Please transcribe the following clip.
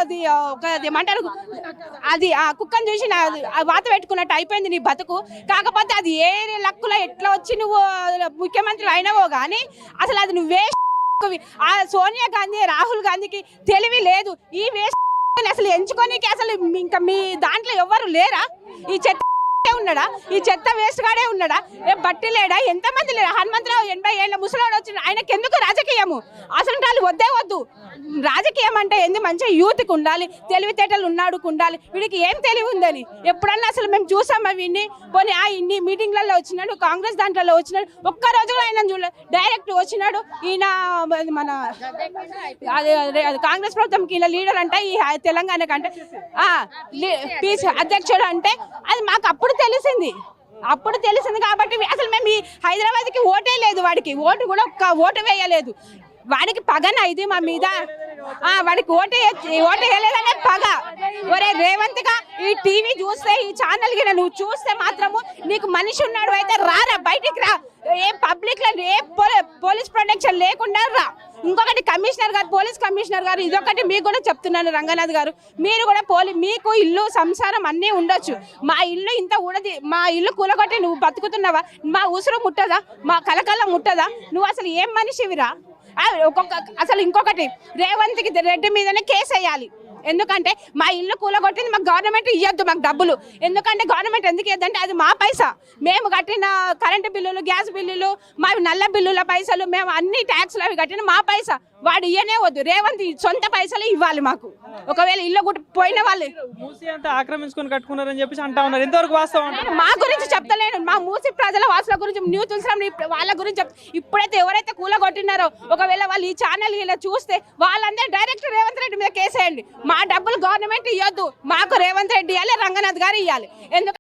అది ఒక ఏమంటారు అది ఆ కుక్కను చూసి వాత పెట్టుకున్నట్టు అయిపోయింది నీ బతుకు. కాకపోతే అది ఏ లక్కులో ఎట్లా వచ్చి నువ్వు ముఖ్యమంత్రి అయినవో కానీ అసలు అది నువ్వే ఆ సోనియా గాంధీ రాహుల్ గాంధీకి తెలివి లేదు. ఈ వేస్ట్ అసలు ఎంచుకోనికి అసలు ఇంకా మీ దాంట్లో ఎవరు లేరా? ఈ చెత్త ఉన్నాడా? ఈ చెత్త వేస్ట్ గాడే ఉన్నాడా? బట్టి లేడా? ఎంతమంది లేడా? హనుమంతరావు 80 ఏళ్ళ ముసలాడు వచ్చిన ఆయనకి ఎందుకు రాజకీయము? అసలు వాళ్ళు వద్దే వద్దు. రాజకీయం అంటే ఏంది? మంచిగా యూత్కి ఉండాలి, తెలివితేటలు ఉన్నాడు ఉండాలి. వీడికి ఏం తెలివి ఉందని ఎప్పుడన్నా అసలు మేము చూసామా వీడిని? పోనీ ఇన్ని మీటింగ్లలో వచ్చినాడు, కాంగ్రెస్ దాంట్లో వచ్చినాడు, ఒక్క రోజు కూడా ఆయన చూడలేదు. డైరెక్ట్ వచ్చినాడు. ఈయన మన కాంగ్రెస్ ప్రభుత్వంకి ఈయన లీడర్ అంటే ఈ తెలంగాణ కంటే పీస్ అధ్యక్షుడు అంటే అది మాకు అప్పుడు తెలిసింది కాబట్టి అసలు మేము ఈ హైదరాబాద్కి ఓటే లేదు. వాడికి ఓటు కూడా ఒక్క ఓటు వేయలేదు. వాడికి పగన ఇది మా మీద. వాడికి ఓటు వేయలేదనే పగ. ఒరే రేవంత్ గా ఈ టీవీ చూస్తే, ఈ ఛానల్ కి నువ్వు చూస్తే మాత్రము నీకు మనిషి ఉన్నాడు అయితే రారా, బయటికి రా. ఏ పబ్లిక్ లో ఏ పోలీస్ ప్రొటెక్షన్ లేకుండా రా. ఇంకొకటి కమిషనర్ గారు, పోలీస్ కమిషనర్ గారు, ఇదొకటి మీకు కూడా చెప్తున్నాను రంగనాథ్ గారు, మీరు కూడా మీకు ఇల్లు సంసారం అన్నీ ఉండొచ్చు. మా ఇల్లు ఇంత ఉండదు. మా ఇల్లు కూలగొట్టి నువ్వు బతుకుతున్నావా? మా ఉసురు ముట్టదా? మా కలకల ముట్టదా? నువ్వు అసలు ఏం మనిషివిరా? అసలు ఇంకొకటి రేవంత్కి రెడ్డి మీదనే కేసు వేయాలి. ఎందుకంటే మా ఇల్లు కూలగొట్టింది మాకు గవర్నమెంట్ ఇవ్వద్దు మాకు డబ్బులు. ఎందుకంటే గవర్నమెంట్ ఎందుకు ఇవ్వద్దంటే అది మా పైసా. మేము కట్టిన కరెంటు బిల్లులు, గ్యాస్ బిల్లులు, మా నల్ల బిల్లుల పైసలు, మేము అన్ని ట్యాక్స్లు అవి కట్టిన మా పైసా. వాడు ఇయ్యనే వద్దు. రేవంత్ సొంత పైసలు ఇవ్వాలి మాకు. ఒకవేళ ఇల్లు పోయిన వాళ్ళు మూసి అంతా ఆక్రమించుకొని కట్టుకున్నారని చెప్పేసి అంటా ఉన్నారు. ఎంతవరకు వాస్తవం? మా గురించి చెప్తలేను, మా మూసి ప్రజల వాసుల గురించి, న్యూ తులసిరామ్ వాళ్ళ గురించి ఇప్పుడైతే ఎవరైతే కూలగొట్టినారో ఒకవేళ వాళ్ళు ఈ ఛానల్ ఇలా చూస్తే వాళ్ళందరూ డైరెక్ట్ రేవంత్ రెడ్డి మీద కేసేయండి. మా డబ్బులు గవర్నమెంట్ ఇవ్వద్దు, మాకు రేవంత్ రెడ్డి ఇవ్వాలి, రంగనాథ్ గారు ఇవ్వాలి. ఎందుకంటే